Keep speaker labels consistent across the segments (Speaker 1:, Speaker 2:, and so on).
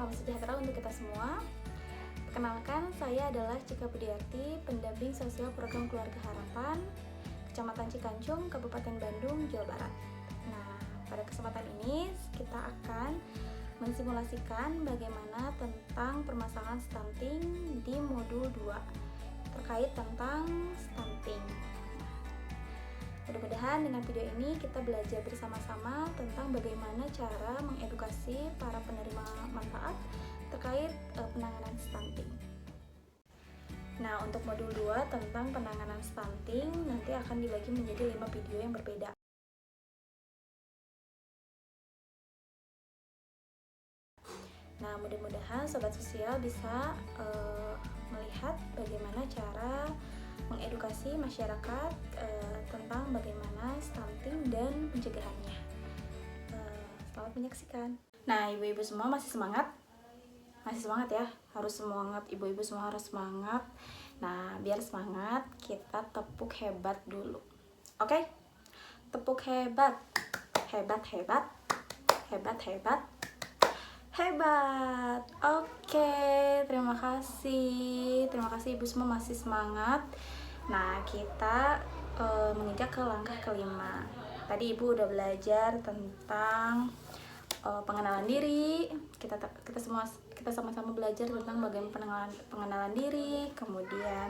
Speaker 1: salam sejahtera untuk kita semua. Perkenalkan, saya adalah Cika Budiarti, pendamping sosial program Keluarga Harapan, Kecamatan Cikancung, Kabupaten Bandung, Jawa Barat. Nah, pada kesempatan ini kita akan mensimulasikan bagaimana tentang permasalahan stunting di modul 2 terkait tentang stunting. Mudah-mudahan dengan video ini kita belajar bersama-sama tentang bagaimana cara mengedukasi para penerima manfaat terkait penanganan stunting. Nah, untuk modul 2 tentang penanganan stunting nanti akan dibagi menjadi 5 video yang berbeda. Nah, mudah-mudahan sobat sosial bisa melihat bagaimana cara mengedukasi masyarakat tentang bagaimana stunting dan pencegahannya. Selamat menyaksikan. Nah, ibu-ibu semua masih semangat? Masih semangat ya? Harus semangat, ibu-ibu semua harus semangat. Nah, biar semangat, kita tepuk hebat dulu. Oke? Tepuk hebat. Hebat, hebat. Hebat, hebat. Hebat. Oke, terima kasih. Terima kasih ibu semua masih semangat. Nah, kita menginjak ke langkah kelima. Tadi ibu udah belajar tentang pengenalan diri. Kita sama-sama belajar tentang bagaimana pengenalan diri. Kemudian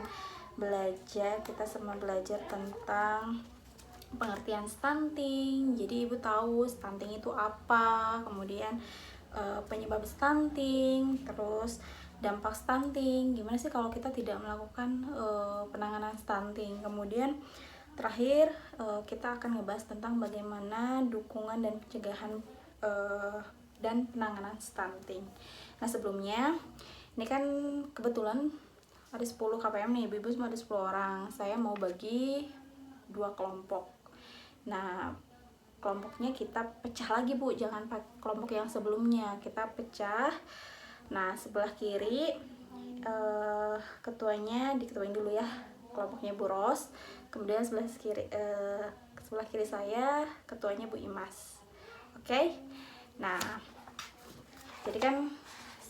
Speaker 1: kita semua belajar tentang pengertian stunting. Jadi ibu tahu stunting itu apa. Kemudian penyebab stunting, terus dampak stunting, gimana sih kalau kita tidak melakukan penanganan stunting. Kemudian terakhir kita akan ngebahas tentang bagaimana dukungan dan pencegahan dan penanganan stunting. Nah, sebelumnya ini kan kebetulan ada 10 KPM nih, ibu-ibu semua ada 10 orang. Saya mau bagi 2 kelompok. Nah, kelompoknya kita pecah lagi bu, jangan pakai kelompok yang sebelumnya, kita pecah. Nah, sebelah kiri ketuanya diketuain dulu ya, kelompoknya Bu Ros. Kemudian sebelah kiri saya ketuanya Bu Imas. Oke. Nah, jadi kan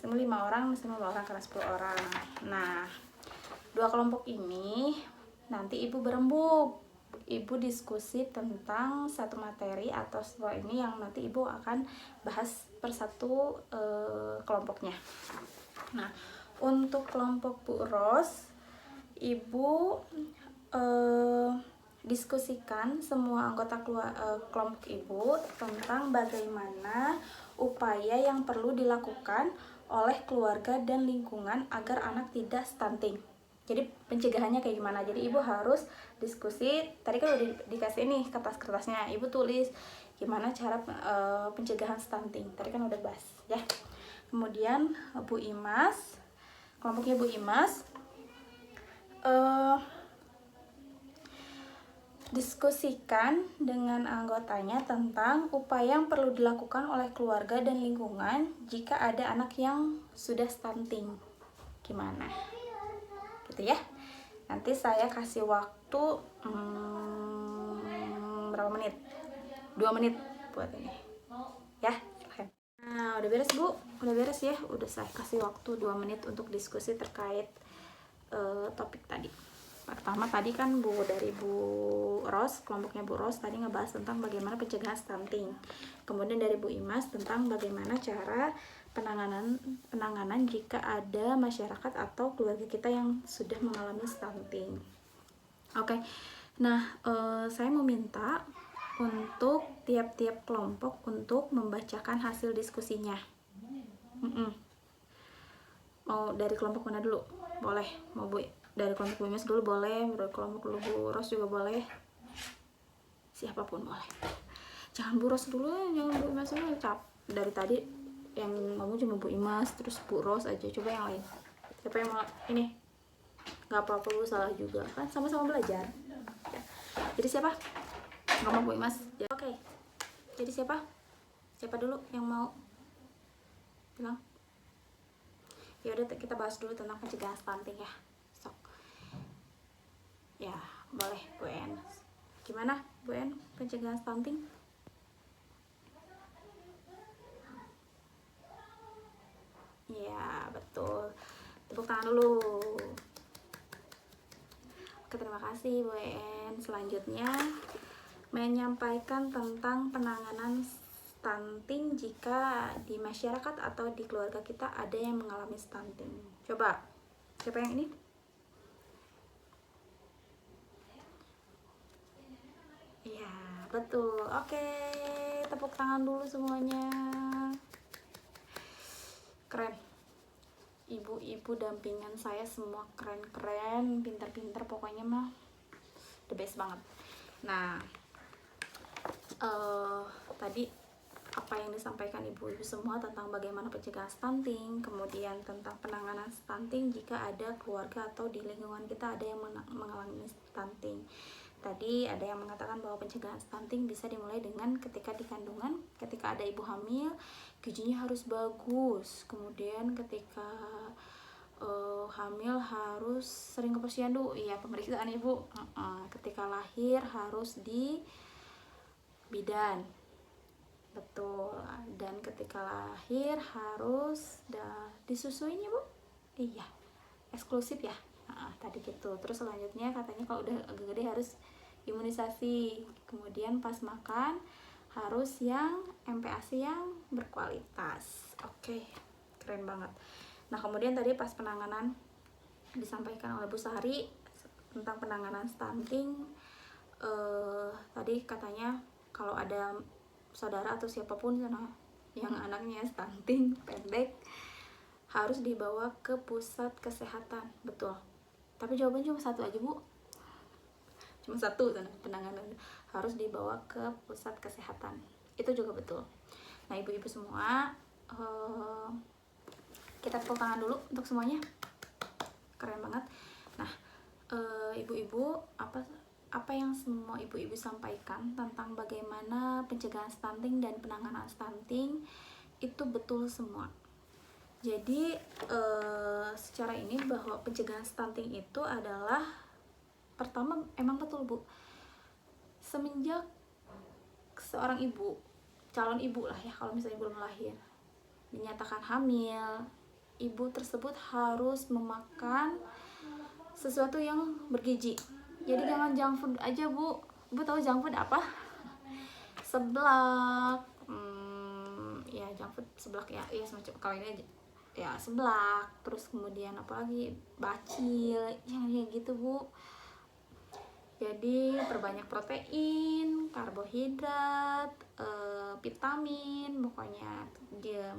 Speaker 1: 5 orang karena 10 orang. Nah, 2 kelompok ini nanti ibu berembuk. Ibu diskusi tentang satu materi atau sebuah ini yang nanti ibu akan bahas per satu kelompoknya. Nah, untuk kelompok Bu Ros, ibu diskusikan semua anggota kelompok ibu tentang bagaimana upaya yang perlu dilakukan oleh keluarga dan lingkungan agar anak tidak stunting. Jadi pencegahannya kayak gimana? Jadi ibu harus diskusi. Tadi kan udah dikasih nih kertas-kertasnya. Ibu tulis gimana cara pencegahan stunting. Tadi kan udah bahas ya. Kemudian Bu Imas, kelompoknya Bu Imas diskusikan dengan anggotanya tentang upaya yang perlu dilakukan oleh keluarga dan lingkungan jika ada anak yang sudah stunting. Gimana? Gitu ya. Nanti saya kasih waktu berapa menit? 2 menit buat ini. Ya, silahkan. Nah, udah beres Bu? Udah beres ya? Udah saya kasih waktu 2 menit untuk diskusi terkait topik tadi. Pertama tadi kan dari Bu Ros, kelompoknya Bu Ros tadi ngebahas tentang bagaimana pencegahan stunting. Kemudian dari Bu Imas tentang bagaimana cara penanganan jika ada masyarakat atau keluarga kita yang sudah mengalami stunting. Oke. Nah, saya meminta untuk tiap-tiap kelompok untuk membacakan hasil diskusinya. Mau dari kelompok mana dulu? Boleh. Mau dari kelompok Bu Imas dulu boleh, dari kelompok Bu Ros juga boleh. Siapapun boleh. Jangan Bu Ros dulu, jangan Bu Imas dulu. Dari tadi yang ngomong cuma Bu Imas, terus Bu Ros aja. Coba yang lain. Siapa yang mau ini? Gak apa-apa Bu, salah juga. Kan sama-sama belajar. Ya. Jadi siapa? Ngomong Bu Imas. Ya. Oke. Jadi siapa? Siapa dulu yang mau bilang? Ya udah, kita bahas dulu tentang pencegahan stunting ya. Sok. Ya, boleh Bu En. Gimana Bu En pencegahan stunting? Tepuk tangan dulu. Oke, terima kasih Bu En. Selanjutnya menyampaikan tentang penanganan stunting jika di masyarakat atau di keluarga kita ada yang mengalami stunting. Coba, siapa yang ini? Iya, betul. Oke, tepuk tangan dulu semuanya. Keren. Ibu-ibu dampingan saya semua keren-keren, pintar-pintar, pokoknya mah the best banget. Nah, tadi apa yang disampaikan ibu-ibu semua tentang bagaimana pencegahan stunting, kemudian tentang penanganan stunting jika ada keluarga atau di lingkungan kita ada yang mengalami stunting. Tadi ada yang mengatakan bahwa pencegahan stunting bisa dimulai dengan ketika di kandungan, ketika ada ibu hamil, gizinya harus bagus. Kemudian ketika hamil harus sering ke posyandu, iya pemeriksaan ibu. Ketika lahir harus di bidan, betul. Dan ketika lahir harus disusuin ya bu, iya eksklusif ya. Tadi gitu. Terus selanjutnya katanya kalau udah agak gede harus imunisasi. Kemudian pas makan harus yang MPASI yang berkualitas. Oke, keren banget. Nah kemudian tadi pas penanganan disampaikan oleh Bu Sari tentang penanganan stunting, tadi katanya kalau ada saudara atau siapapun yang anaknya stunting pendek harus dibawa ke pusat kesehatan. Betul, tapi jawabannya cuma satu aja bu, cuma satu, penanganan harus dibawa ke pusat kesehatan. Itu juga betul. Nah ibu-ibu semua, kita tepuk tangan dulu untuk semuanya, keren banget. Nah ibu-ibu, apa yang semua ibu-ibu sampaikan tentang bagaimana pencegahan stunting dan penanganan stunting itu betul semua. Jadi secara ini bahwa pencegahan stunting itu adalah pertama emang betul bu, semenjak seorang ibu, calon ibu lah ya, kalau misalnya belum lahir dinyatakan hamil, ibu tersebut harus memakan sesuatu yang bergizi. Jadi jangan junk food aja bu. Ibu tahu junk food apa? Seblak, ya junk food seblak ya, semacam kalau ini aja ya seblak. Terus kemudian apalagi bacil, yang kayak gitu bu. Jadi perbanyak protein, karbohidrat, vitamin, pokoknya dia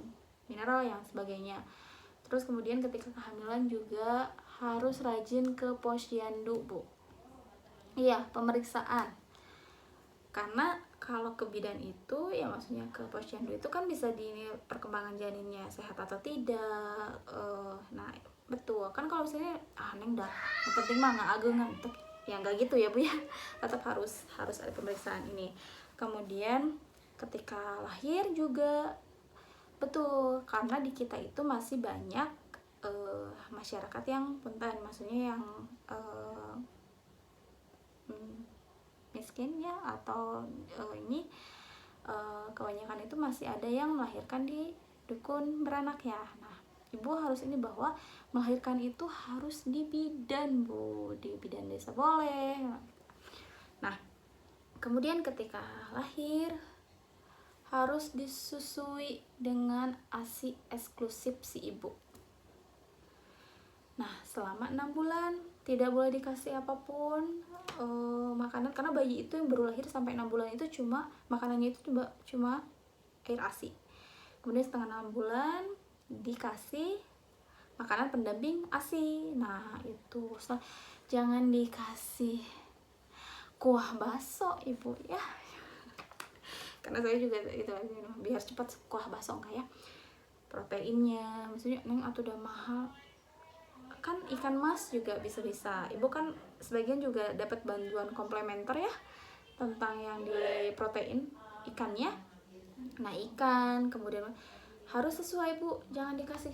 Speaker 1: mineral yang sebagainya. Terus kemudian ketika kehamilan juga harus rajin ke posyandu bu. Iya, pemeriksaan. Karena kalau ke bidan itu ya maksudnya ke posyandu itu kan bisa di perkembangan janinnya sehat atau tidak. Nah betul kan, kalau misalnya neng dah yang penting mah nggak agengan ya nggak gitu ya bu ya, tetap harus ada pemeriksaan ini. Kemudian ketika lahir juga betul, karena di kita itu masih banyak masyarakat yang punten, maksudnya yang miskin ya, atau ini kebanyakan itu masih ada yang melahirkan di dukun beranak ya. Nah ibu harus ini bahwa melahirkan itu harus di bidan bu, di bidan desa boleh. Nah kemudian ketika lahir harus disusui dengan ASI eksklusif si ibu. Nah selama 6 bulan tidak boleh dikasih apapun makanan, karena bayi itu yang baru lahir sampai 6 bulan itu cuma makanannya itu cuma air ASI. Kemudian setengah 6 bulan dikasih makanan pendamping ASI. Nah itu jangan dikasih kuah baso ibu ya, karena saya juga itu biar cepat kuah baso enggak ya, proteinnya maksudnya neng atau udah mahal kan. Ikan mas juga bisa ibu kan sebagian juga dapat bantuan komplementer ya tentang yang di protein ikannya. Nah ikan kemudian harus sesuai bu, jangan dikasih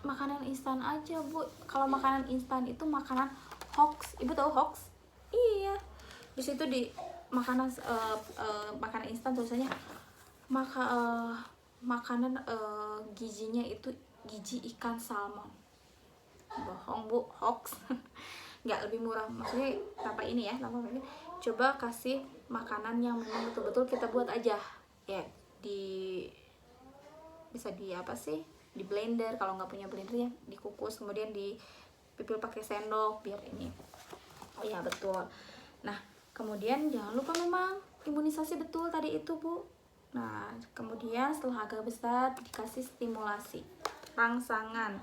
Speaker 1: makanan instan aja bu. Kalau makanan instan itu makanan hoax, ibu tahu hoax? Iya, di situ di makanan makanan instan tulisannya makanan gizinya itu gizi ikan salmon. bohong bu, hoax. Nggak lebih murah, maksudnya tanpa ini ya, tanpa ini. Coba kasih makanan yang memang betul-betul kita buat aja ya, bisa di apa sih, di blender. Kalau nggak punya blender ya dikukus, kemudian dipipil pakai sendok biar ini. Oh ya betul. Nah kemudian jangan lupa memang imunisasi betul tadi itu bu. Nah kemudian setelah agak besar dikasih stimulasi rangsangan,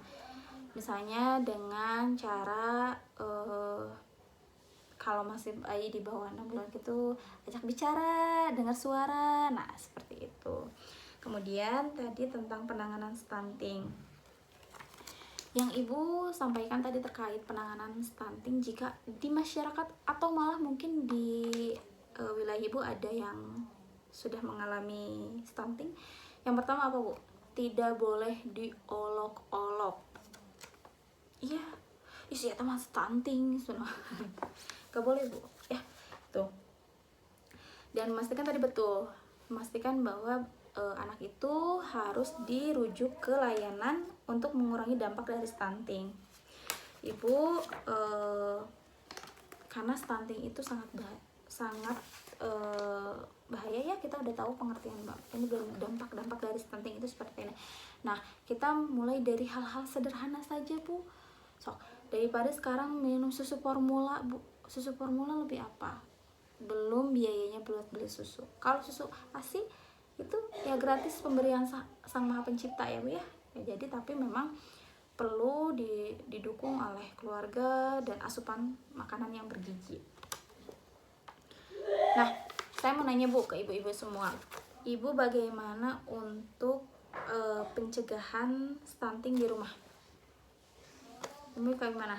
Speaker 1: misalnya dengan cara kalau masih bayi di bawah 6 bulan gitu ajak bicara, dengar suara, nah seperti itu. Kemudian tadi tentang penanganan stunting yang ibu sampaikan tadi terkait penanganan stunting jika di masyarakat atau malah mungkin di wilayah ibu ada yang sudah mengalami stunting. Yang pertama apa bu? Tidak boleh diolok-olok. Iya, isi ya teman stunting, gak boleh bu, ya tuh. Dan memastikan tadi betul, memastikan bahwa anak itu harus dirujuk ke layanan untuk mengurangi dampak dari stunting. Ibu karena stunting itu sangat bahaya ya, kita udah tahu pengertian mbak. Ini dampak dari stunting itu seperti ini. Nah kita mulai dari hal-hal sederhana saja bu. So daripada sekarang minum susu formula bu, susu formula lebih apa? Belum biayanya buat beli susu. Kalau susu ASI itu ya gratis, pemberian sang maha pencipta ya bu ya. Jadi tapi memang perlu didukung oleh keluarga dan asupan makanan yang bergizi. Nah saya mau nanya bu ke ibu-ibu semua, ibu bagaimana untuk pencegahan stunting di rumah? Ibu kayak gimana?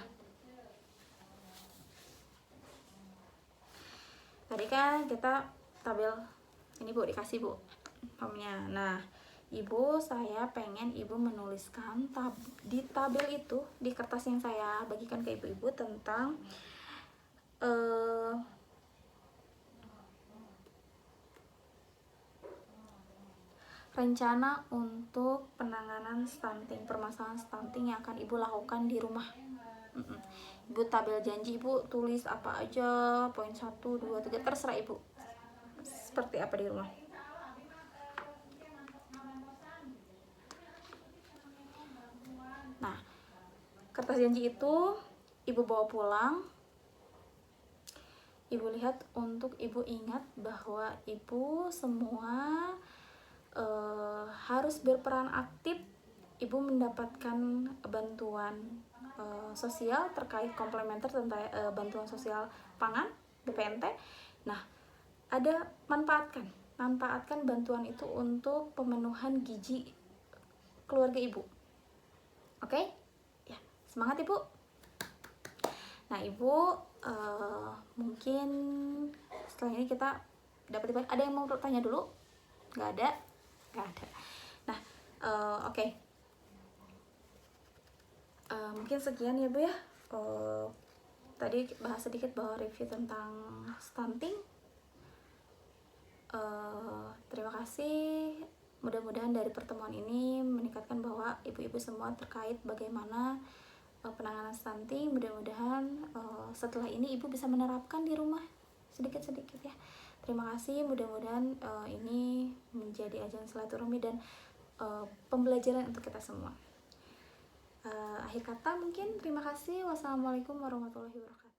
Speaker 1: Tadi kan kita tabel ini bu, dikasih bu formnya. Nah ibu, saya pengen ibu menuliskan di tabel itu, di kertas yang saya bagikan ke ibu-ibu tentang rencana untuk penanganan stunting, permasalahan stunting yang akan ibu lakukan di rumah. Ibu tabel janji, ibu tulis apa aja, poin 1, 2, 3, terserah ibu seperti apa di rumah. Nah kertas janji itu ibu bawa pulang, ibu lihat untuk ibu ingat bahwa ibu semua harus berperan aktif. Ibu mendapatkan bantuan sosial terkait komplementer tentang bantuan sosial pangan BPNT. Nah ada manfaatkan bantuan itu untuk pemenuhan gizi keluarga ibu. Oke? Ya, semangat ibu. Nah ibu mungkin setelah ini kita dapat ada yang mau tanya dulu? Nggak ada. Nah oke. Mungkin sekian ya bu ya. Tadi bahas sedikit bahwa review tentang stunting. Terima kasih. Mudah-mudahan dari pertemuan ini meningkatkan bahwa ibu-ibu semua terkait bagaimana penanganan stunting. Mudah-mudahan setelah ini ibu bisa menerapkan di rumah sedikit-sedikit ya. Terima kasih. Mudah-mudahan ini menjadi ajang silaturahmi dan pembelajaran untuk kita semua. Akhir kata mungkin terima kasih. Wassalamualaikum warahmatullahi wabarakatuh.